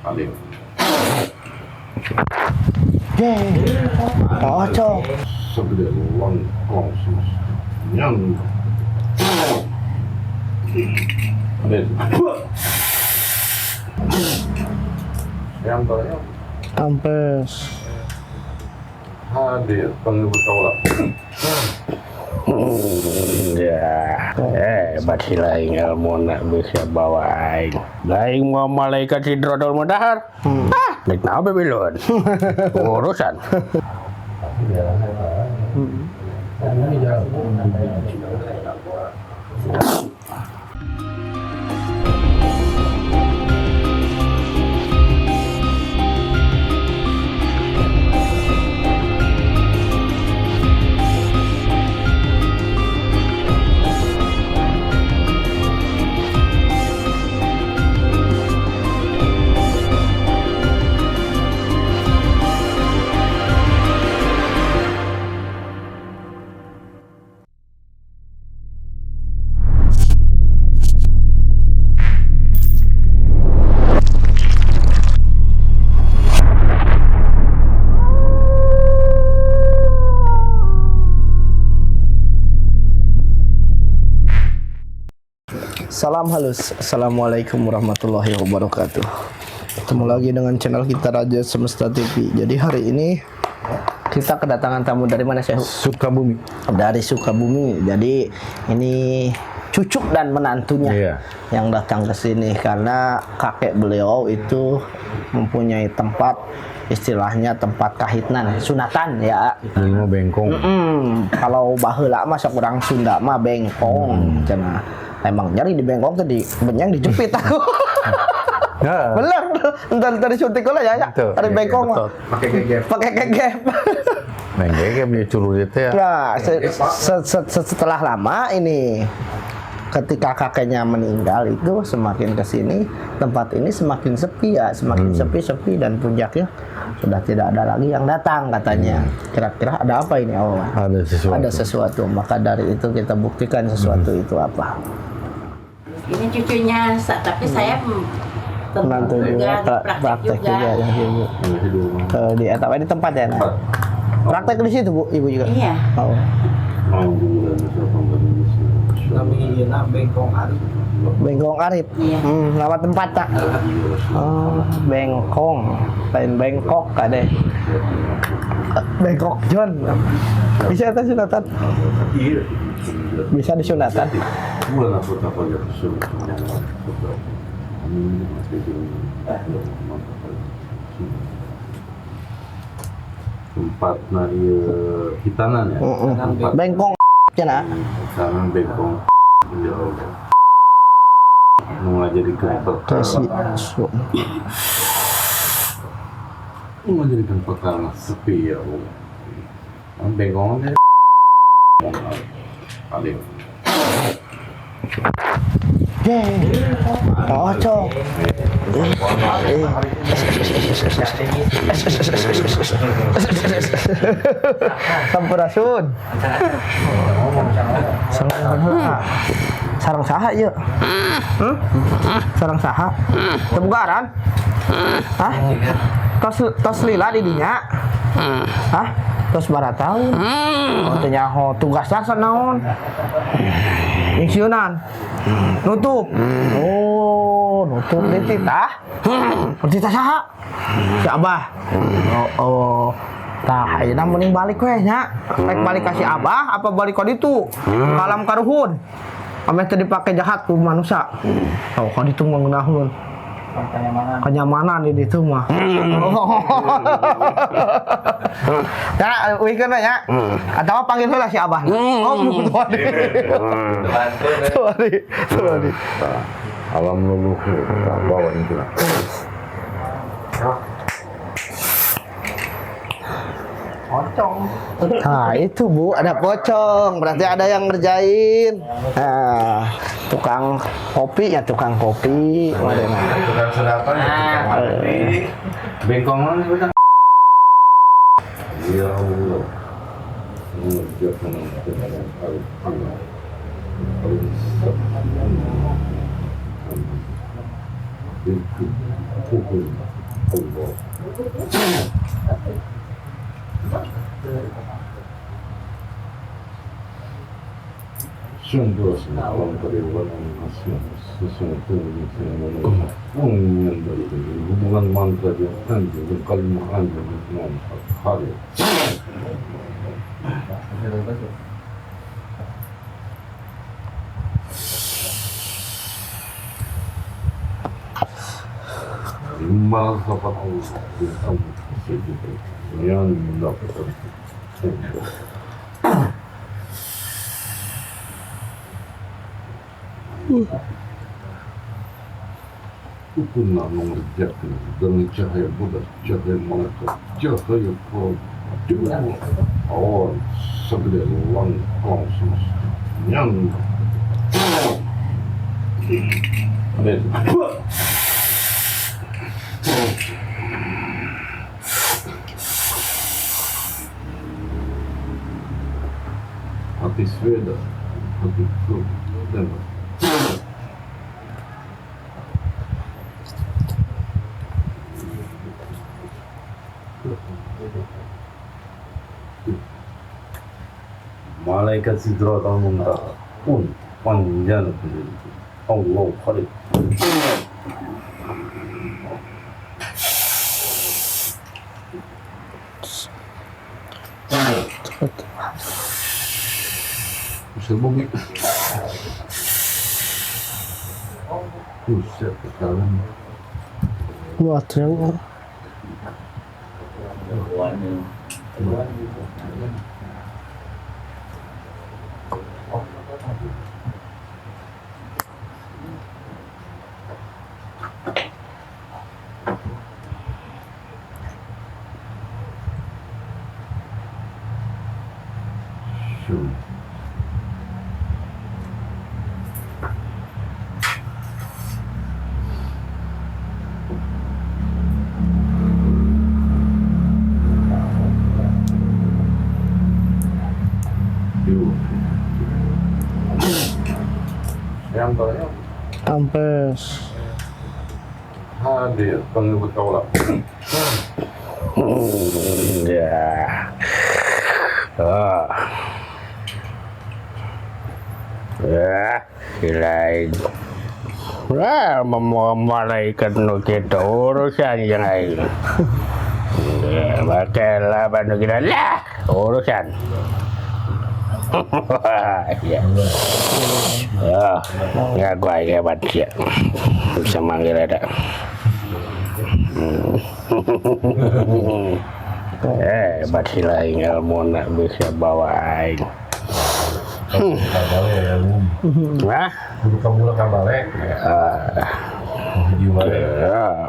Paling. Cocok. Segede uang kongsus. Yang. Yang tanya. Ampes. Hadir pengikut kaulah. Ya, hebat sih lain ilmu nak bisa bawa aing. Lain mau malaikat sidrodol mudahar. Baik nabe belon. Urusan. Salam halus. Assalamualaikum warahmatullahi wabarakatuh. Ketemu lagi dengan channel kita Raja Semesta TV. Jadi hari ini kita kedatangan tamu dari mana, Syekh? Sukabumi. Dari Sukabumi. Jadi ini cucu dan menantunya yang datang ke sini karena kakek beliau itu mempunyai tempat, istilahnya tempat kahitnan, sunatan ya. Ini bengkong. Kalau baheula mah sok urang Sunda mah bengkong cenah. Emang nyari di bengkong tadi, benyang dijepit aku. Ya. Bener, entar disuntik lah ya. Ada bengkong mah. Pakai gegep. Pakai gegep. Bengkong punya curulit ya. Nah, setelah lama ini ketika kakeknya meninggal itu semakin kesini tempat ini semakin sepi ya, semakin sepi dan puncaknya sudah tidak ada lagi yang datang katanya. Kira-kira ada apa ini? Oh, ada sesuatu. Maka dari itu kita buktikan sesuatu itu apa. Ini cucunya, tapi saya Menantu juga, praktek juga ya, Ibu. Di etapa di tempat ya. Nah? Praktek di situ Bu, Ibu juga. Iya. Oh. Namanya Bengkong Arif. Bengkong Arif. Iya. Nama tempat tak? Oh, Bengkong. Lain Bengkok kade. Bengkok John. Bisa itu sunatan? Bisa disunatan? Bulan apa ya tempat nari hitanan ya. Bengkong cina. Hitanan bengkong. Ya Allah. Mau ngajadikan perkara. Mau ngajadikan perkara sepi ya Allah. Bengkongnya paling. Cocok. Sampurasun. Sarang saha ieu? Sarang saha? Tebugaran? Hah? Tos lila di dinya? Hah? Tos baratau? Oh teh nyaho tugas dasar naon? Ingsiunan. Nutup. Oh, nutup di titah. Titah saha? Si Abah. Oh. Tah, ayeuna mending balik we nya. Rek balik ka si Abah apa balik ka ditu? Kalam karuhun. Ame teh dipake jahat ku manusia. Oh, ka ditu mah ngeunahun. Kenyamanan di ditu mah. Ya, wikeun we nya. Atawa panggil heula si Abah. Oh, sorry. Alam luluh bawa itu lah. Nah itu Bu, ada pocong, berarti ada yang ngerjain. Nah, tukang kopi ya, tukang kopi. Tukang sedapan bengkong mana betul? Ya Allah. hukum Allah. Sungguh semalam perjalanan asing sesuatu yang mengenai hubungan mantra yang anjing dan kalimat anjing dengan hari. Lima sahabat Allah tentang sejuta yang mendapatkan hukum mengerjakan dengan cahaya Buddha, cahaya malaikat, cahaya kedua awal segede langkah semesta yang hati Sweda, hati Kru, dan malaikat Sidratul Muntaha pun panjang Allah Khalid. Sebumi Buset sekarang Wah, ternyata. yang tanya Kampes. hadir pengikut kaulah. Ya. Oh. Ya, selain wah, malaikat nu kita urusan yang lain. Ya, bakal bantu kita lah urusan. Ya. Ya, ya gua hebat ya. Bisa manggil ada. Hebat sih lain ilmu nak bisa bawain. Kabale ya lu. Nah, Kudu kamu lah kabale.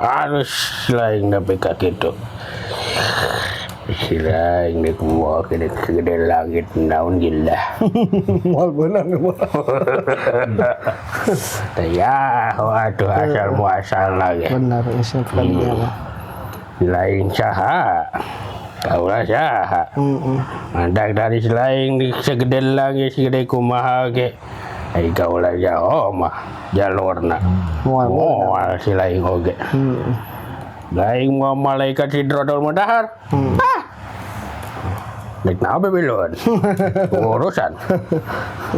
harus lain tapi kaki itu. Selain di kumur gede langit daun gila. Mal benar nih, Mal. Ya, waduh asal muasal lagi. Benar, isi kalian. Selain saha, kaulah saha. Mandak dari selain di segede langit segede kumaha ke. Ai kaulah jauh mah jalurna. Mual selain oge. Lain mau malaikat Sidratul Muntaha. Nek nabe belon. Urusan.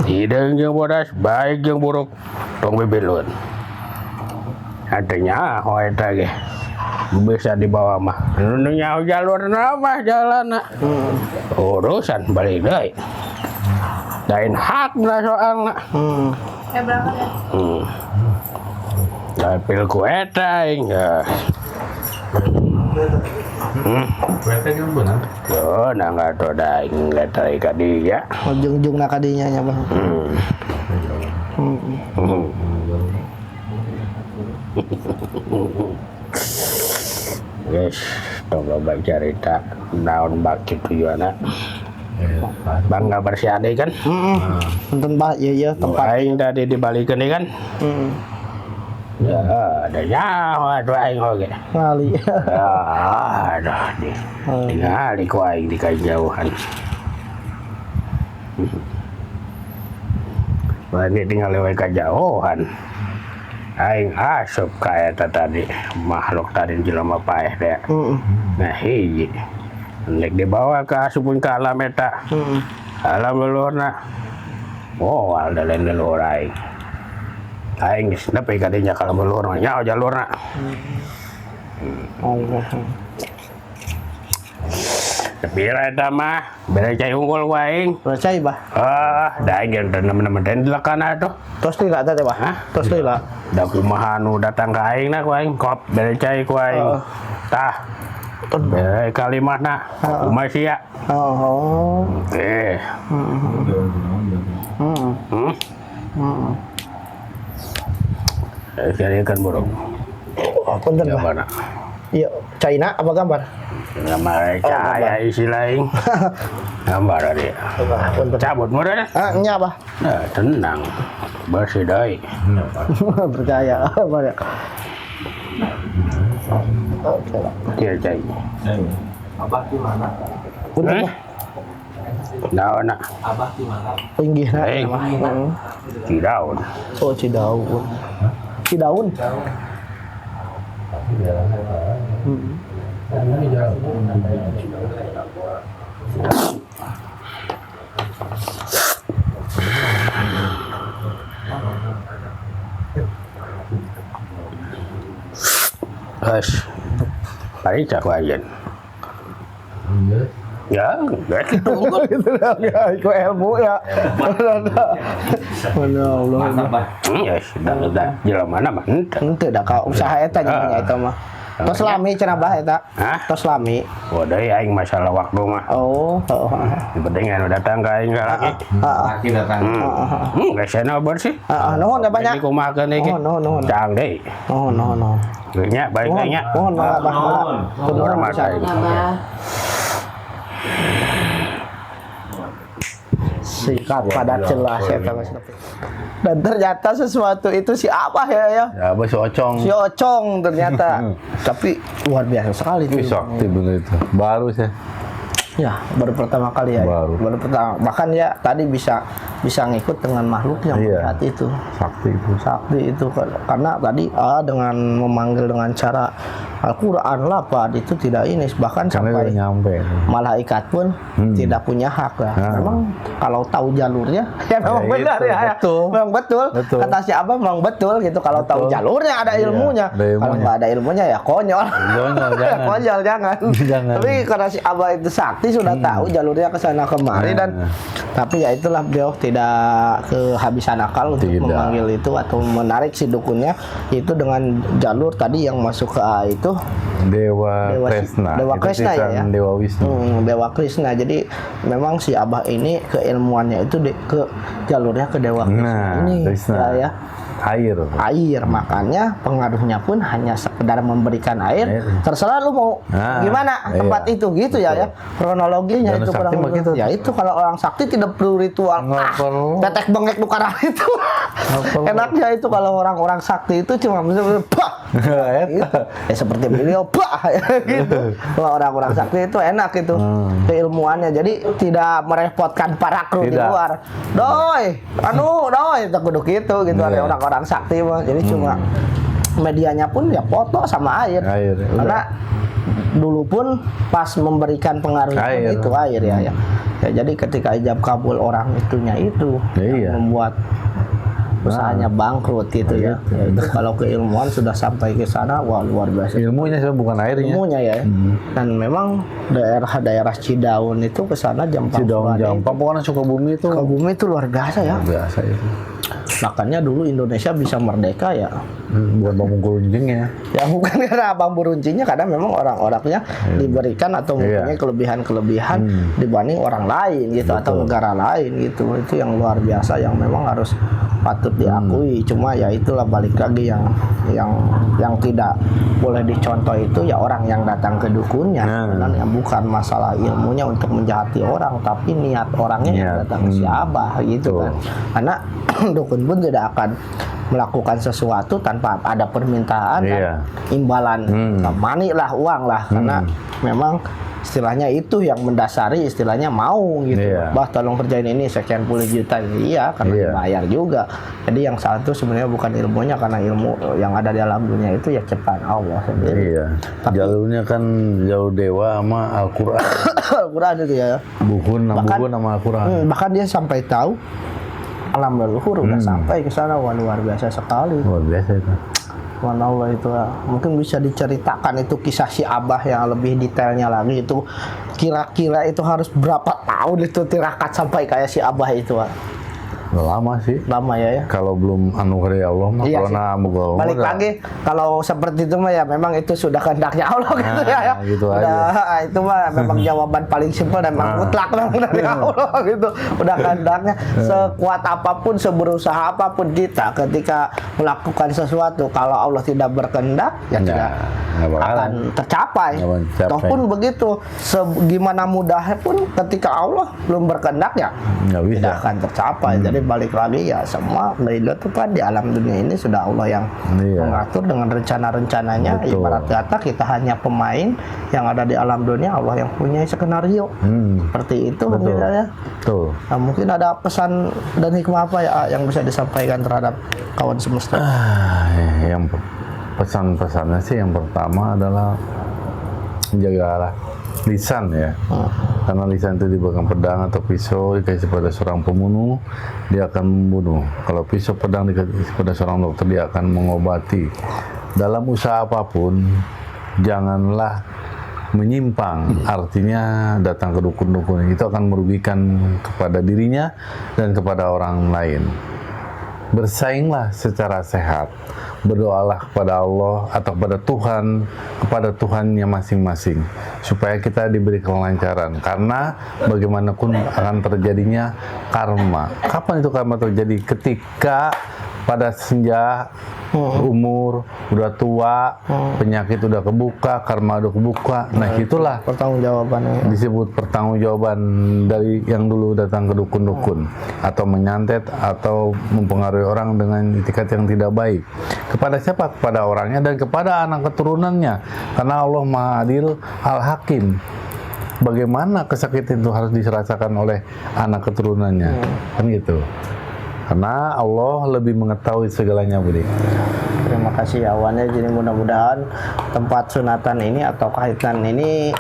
Hidung yang bodas, baik yang buruk, tong bebelon. Artinya hoe tage bisa dibawa mah. Nunya jalur nama jalan. Urusan balik deui. Lain hak lah soalna. Berapa ya? Tapi ku eta ya. Kuete kan benar. Yo, nggak tahu dah nggak tahu ikat dia. Ujung-ujung nak kadinya nya, Bang. Guys, tolong baca cerita naon baki tujuanna. Bangga bersiade kan? Nonton bah, iya tempat. Aing tadi dibalikin kan? Ya, ada nyawa tuh aing oge. Kali. Aduh, tinggal ku aing di kejauhan. Bani tinggal lewat kejauhan. aing asup ka eta tadi makhluk tadi jelema paeh teh. Nah hiji nek dibawa ke asupun ke alam eta. Alam leluhurna. Oh, ada lain leluhur aing. Aing geus nepi ka dinya ka alam leluhur nya jalurna. Bira eta mah, bere cai unggul ku aing. Percaya bah. Da aing geus temen-temen dilakana atuh. Tos deui lah teh bah. Hah? Tos deui lah. Da kumaha nu datang ka aing na ku aing kop bere cai ku aing. Tah. Bere kalimahna kumaha sia. Oh. Kali kan burung. Punten bah. Gimana? Iya, China apa gambar? Gambar cahaya isi lain. Gambar dia. Punten. Cabut mudah dah. Nya bah. Nah, tenang. Bersih deui. Percaya apa ya? Oke lah. Kieu cai. Abah di mana? Punten bah. Naon na? Abah di mana? Pinggirna Hey. mah. Cidaun. Oh, Cidaun. Cidaun. Guys. Hari cak wajan. Ya, guys. Gitu lah ya, ikut ilmu ya. Mana Allah. Ya sudah. Jelema mah henteu. Henteu da ka usaha eta nya eta mah. Tos lami cenah bah eta. Hah? Tos lami. Wadah aing masalah waktu mah. Oh, Yang penting anu datang ka aing lagi. Laki datang. Geus cenah bersih. Nuhun ya banyak. Ini kumahakeun iki. Nuhun. Cang deui. No. Geus nya baik deui nya. Nuhun Abah. Hormat aing. Abah. Sikat padat jelas eta mah. Dan ternyata sesuatu itu si Abah ya. Ya, Abah si Ocong. Si Ocong ternyata. Tapi luar biasa sekali Wih, tuh. sakti bener itu. Baru sih. Ya, baru pertama kali ya. Baru. Pertama. Bahkan ya tadi bisa ngikut dengan makhluk yang Iya. melihat itu. Sakti itu. Sakti itu karena tadi dengan memanggil dengan cara Al-Qur'an lapad itu tidak ini bahkan Karena sampai udah nyampe. malaikat pun tidak punya hak lah. Nah. Memang kalau tahu jalurnya ya memang Ya, benar itu, ya. betul. Memang betul. Betul. Kata si Abah memang betul gitu kalau tahu Betul. jalurnya ada Iya, ilmunya. ada ilmunya. Kalau nggak ada ilmunya ya konyol. Konyol, jangan. Konyol jangan. Jangan. Tapi karena si Abah itu sakti sudah tahu jalurnya ke sana kemari Nah. dan tapi ya itulah beliau tidak kehabisan akal untuk Tidak. memanggil itu atau menarik si dukunnya itu dengan jalur tadi yang masuk ke A itu Dewa Kresna. Dewa Itu Kresna sih ya, kan ya? Dewa Wisnu. Dewa Krishna. Jadi memang si Abah ini keilmuannya itu ke jalurnya ke Dewa Krishna Nah, ini Krishna. ya. Air. Air, makanya pengaruhnya pun hanya sekedar memberikan air. Air. Terserah lu mau Nah, gimana tempat iya. itu gitu ya ya. Kronologinya Dan itu sakti kurang mah lebih. gitu. Ya itu kalau orang sakti tidak perlu ritual. Nggak perlu. Tetek bengek nukaran itu. perlu. Enaknya itu kalau orang-orang sakti itu cuma bah. Gitu. Ya seperti beliau bah gitu. Kalau orang-orang sakti itu enak itu keilmuannya. Jadi tidak merepotkan para kru di Tidak. luar. Doi, tak kudu gitu ada Iya. orang-orang sakti mah. Jadi cuma medianya pun ya foto sama air. Air, udah. Karena dulu pun pas memberikan pengaruh Air. itu air ya. Ya jadi ketika ijab kabul orang itunya itu Iya. yang membuat usahanya bangkrut gitu ya. Ya itu kalau keilmuan sudah sampai ke sana wah luar biasa. Ilmunya sih bukan airnya. Ilmunya ya. Dan memang daerah-daerah Cidaun itu ke sana Jampang. Cidaun Surade. Jampang pokoknya Sukabumi itu Sukabumi itu luar biasa ya. biasa itu. Makanya dulu Indonesia bisa merdeka ya. Bukan bambu runcingnya. Ya bukan karena bambu runcingnya, karena memang orang-orangnya diberikan atau mempunyai Iya. kelebihan-kelebihan dibanding orang lain gitu atau negara lain gitu. Itu yang luar biasa yang memang harus patut diakui. Cuma ya itulah balik lagi yang tidak boleh dicontoh itu ya orang yang datang ke dukunnya. Dan ya bukan masalah ilmunya untuk menjahati orang, tapi niat orangnya yang Niat. datang ke si Abah gitu kan. Karena dukun dukun pun tidak akan melakukan sesuatu tanpa ada permintaan Iya. dan imbalan money lah, uang lah, karena memang istilahnya itu yang mendasari istilahnya mau gitu. Iya. Bah tolong kerjain ini sekian puluh juta, iya karena Iya. dibayar juga. Jadi yang satu sebenarnya bukan ilmunya, karena ilmu yang ada di alam dunia itu ya ciptaan Allah sendiri. Iya. Jalurnya kan jauh dewa sama Al-Quran. Al-Quran itu ya. Buku Bahkan- sama Al-Quran. Bahkan dia sampai tahu alam leluhur udah sampai ke sana. Wah, luar biasa sekali. Luar biasa itu. Subhanallah itu ya. Mungkin bisa diceritakan itu kisah si Abah yang lebih detailnya lagi, itu kira-kira itu harus berapa tahun itu tirakat sampai kayak si Abah itu ah. Lama sih. Lama ya. Kalau belum anugerah Allah mah, Iya kalau sih. anugerah Allah Balik lagi kalau seperti itu mah ya memang itu sudah kehendaknya Allah gitu ya. gitu Udah, itu mah memang jawaban paling simpel dan memang mutlak memang dari Allah gitu. Udah kehendaknya. Sekuat apapun, seberusaha apapun kita ketika melakukan sesuatu, kalau Allah tidak berkehendak ya tidak nggak bakalan. akan tercapai. Nggak akan tercapai. Ataupun begitu, gimana mudahnya pun ketika Allah belum berkehendak ya Nggak bisa. tidak akan tercapai. Jadi balik lagi ya, semua kehidupan di alam dunia ini sudah Allah yang Iya. mengatur dengan rencana-rencananya. Betul. Ibarat kata kita hanya pemain yang ada di alam dunia, Allah yang punya skenario. Seperti itu Betul. mungkin ya. Tuh. Nah, mungkin ada pesan dan hikmah apa ya yang bisa disampaikan terhadap kawan semesta? Yang pesan-pesannya sih yang pertama adalah jagalah lisan ya. Karena lisan itu dipegang pedang atau pisau dikasih pada seorang pembunuh, dia akan membunuh. Kalau pisau pedang dikasih pada seorang dokter, dia akan mengobati. Dalam usaha apapun, janganlah menyimpang, artinya datang ke dukun-dukun itu akan merugikan kepada dirinya dan kepada orang lain. Bersainglah secara sehat, berdoalah kepada Allah atau kepada Tuhannya masing-masing, supaya kita diberi kelancaran. Karena bagaimanapun akan terjadinya karma. Kapan itu karma terjadi? Ketika pada senja umur udah tua, penyakit udah kebuka, karma udah kebuka. Nah, itulah Pertanggungjawabannya. disebut pertanggungjawaban dari yang dulu datang ke dukun-dukun atau menyantet atau mempengaruhi orang dengan itikat yang tidak baik. Kepada siapa? Kepada orangnya dan kepada anak keturunannya. Karena Allah Maha Adil Al-Hakim. Bagaimana kesakitan itu harus dirasakan oleh anak keturunannya. Kan gitu. Karena Allah lebih mengetahui segalanya, Budi. Terima kasih ya Wan. Jadi mudah-mudahan tempat sunatan ini atau kaitan ini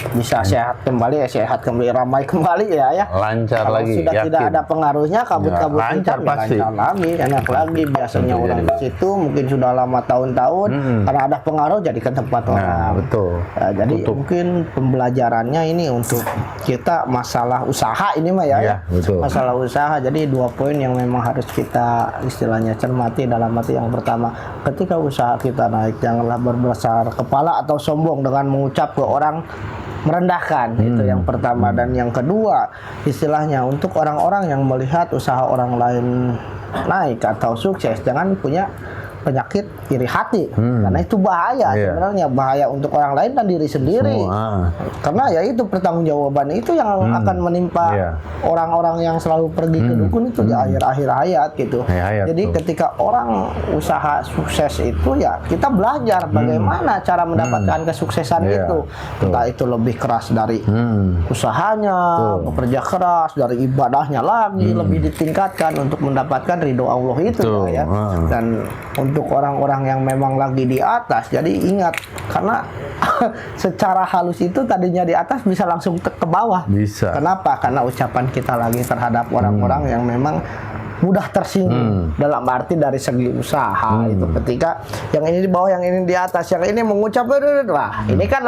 bisa sehat kembali ya, sehat kembali, ramai kembali ya. Lancar Kalau lagi, sudah tidak yakin. ada pengaruhnya, kabut-kabut Ya, lancar hitam, ya pasti. lancar lagi, enak lagi. Biasanya Tentu orang jadi. di situ mungkin sudah lama tahun-tahun, karena ada pengaruh jadi ke tempat Nah, orang. betul. Ya, jadi Tutup. mungkin pembelajarannya ini untuk kita masalah usaha ini mah ya, Iya, betul. masalah usaha. Jadi 2 poin yang memang harus kita istilahnya cermati. Dalam arti yang pertama, ketika usaha kita naik, janganlah berbesar kepala atau sombong dengan mengucap ke orang merendahkan. Itu yang pertama. Dan yang kedua, istilahnya untuk orang-orang yang melihat usaha orang lain naik atau sukses, jangan punya penyakit iri hati, karena itu bahaya. Iya. Sebenarnya bahaya untuk orang lain dan diri sendiri. Semua. Karena ya itu pertanggungjawaban itu yang akan menimpa Iya. orang-orang yang selalu pergi ke dukun itu di akhir-akhir hayat gitu. Hayat Jadi tuh. ketika orang usaha sukses itu ya kita belajar bagaimana cara mendapatkan kesuksesan Iya, itu. betul. Entah itu lebih keras dari usahanya, bekerja keras, dari ibadahnya lagi lebih ditingkatkan untuk mendapatkan ridho Allah itu Betul. ya. Dan untuk orang-orang yang memang lagi di atas, jadi ingat, karena secara halus itu tadinya di atas bisa langsung ke bawah. Bisa. Kenapa? Karena ucapan kita lagi terhadap orang-orang yang memang mudah tersinggung dalam arti dari segi usaha itu, ketika yang ini di bawah, yang ini di atas, yang ini mengucap, wah ini kan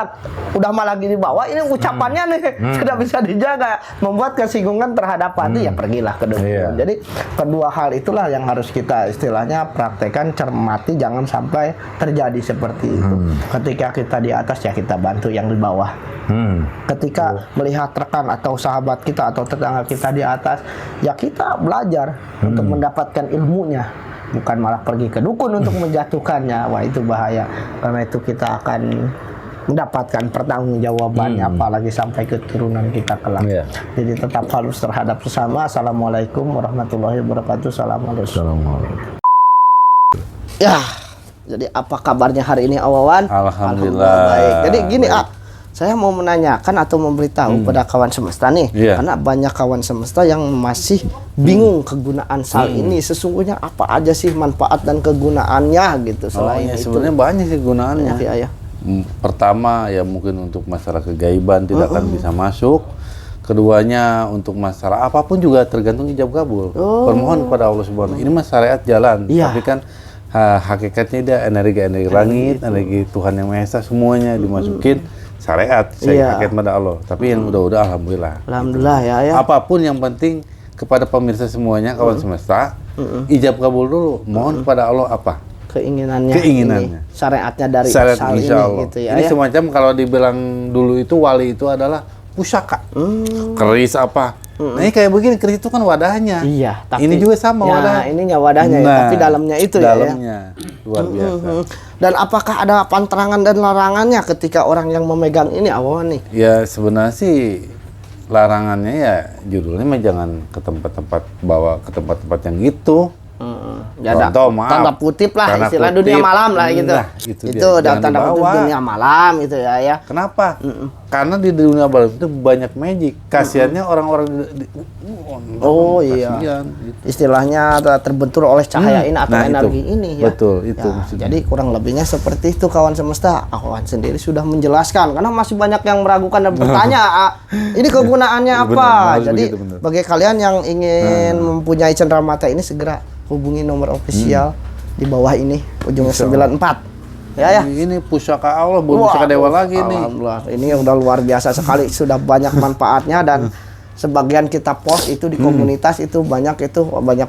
udah malah lagi di bawah, ini ucapannya nih tidak bisa dijaga, membuat kesinggungan terhadap hati, ya pergilah ke dukun. Iya. Jadi kedua hal itulah yang harus kita istilahnya praktekkan, cermati, jangan sampai terjadi seperti itu. Ketika kita di atas ya kita bantu yang di bawah. Ketika melihat rekan atau sahabat kita atau tetangga kita di atas, ya kita belajar untuk mendapatkan ilmunya, bukan malah pergi ke dukun untuk menjatuhkannya. Wah itu bahaya, karena itu kita akan mendapatkan pertanggungjawabannya, apalagi sampai keturunan kita kelak. Iya. Jadi tetap halus terhadap sesama. Assalamualaikum warahmatullahi wabarakatuh. Salam halus. Assalamualaikum. Ya, jadi apa kabarnya hari ini Awawan? Alhamdulillah. Baik. Jadi gini, Baik. saya mau menanyakan atau memberitahu pada kawan semesta nih, Iya. karena banyak kawan semesta yang masih bingung kegunaan sal ini. Sesungguhnya apa aja sih manfaat dan kegunaannya gitu selain ya, itu. sebenarnya banyak sih gunaannya. Ya, ya. Pertama ya mungkin untuk masalah kegaiban tidak akan bisa masuk. Keduanya untuk masalah apapun juga tergantung ijab kabul. Permohon kepada Allah Subhanahu. Ini mas syariat jalan, Iya. tapi kan hakikatnya dia energi langit, energi Tuhan yang Maha Esa semuanya dimasukin syariat. Saya Iya. hakikat pada Allah. Tapi yang udah alhamdulillah. Alhamdulillah ya. Apapun yang penting kepada pemirsa semuanya kawan semesta, ijab kabul dulu. Mohon kepada Allah apa? Keinginannya. Keinginannya. Ini, syariatnya dari Syariat sal ini insya Allah. gitu ya. Ini ya. semacam kalau dibilang dulu itu wali itu adalah pusaka. Keris apa? Nah ini kayak begini, keris itu kan wadahnya. Iya, tapi ini juga sama ya, wadah. ininya wadahnya ya, Nah, tapi dalamnya itu dalamnya luar biasa. Dan apakah ada pantangan dan larangannya ketika orang yang memegang ini Awawan nih? Ya sebenarnya sih larangannya ya judulnya mah jangan ke tempat-tempat bawa ke tempat-tempat yang gitu. Ya ada Contoh, maaf. tanda kutip lah, Tanda istilah kutip. dunia malam lah gitu. Nah, itu dia. itu ada Jangan tanda kutip dibawa. dunia malam gitu ya. Kenapa? Karena di dunia barat itu banyak magic. Kasiannya orang-orang Oh iya. kasihan, gitu. Istilahnya terbentur oleh cahaya ini atau Nah, itu. energi ini ya. Betul, itu Ya, maksudnya. jadi kurang lebihnya seperti itu kawan semesta. Awan sendiri sudah menjelaskan karena masih banyak yang meragukan dan bertanya, ini kegunaannya Benar, apa? harus Jadi begitu, benar. bagi kalian yang ingin mempunyai cenderamata ini segera hubungi nomor ofisial di bawah ini ujungnya 94. Ya ya. Ini pusaka Allah, bukan pusaka dewa lagi nih. Alhamdulillah, ini udah luar biasa sekali, sudah banyak manfaatnya dan sebagian kita post itu di komunitas itu banyak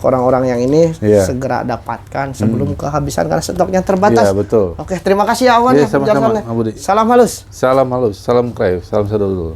orang-orang yang ini Iya. segera dapatkan sebelum kehabisan karena stoknya terbatas. Iya, betul. Oke, terima kasih ya Awan Iya, ya sama-sama, penjelasannya. Abudi. Salam halus. Salam halus, salam kreif, salam sadul.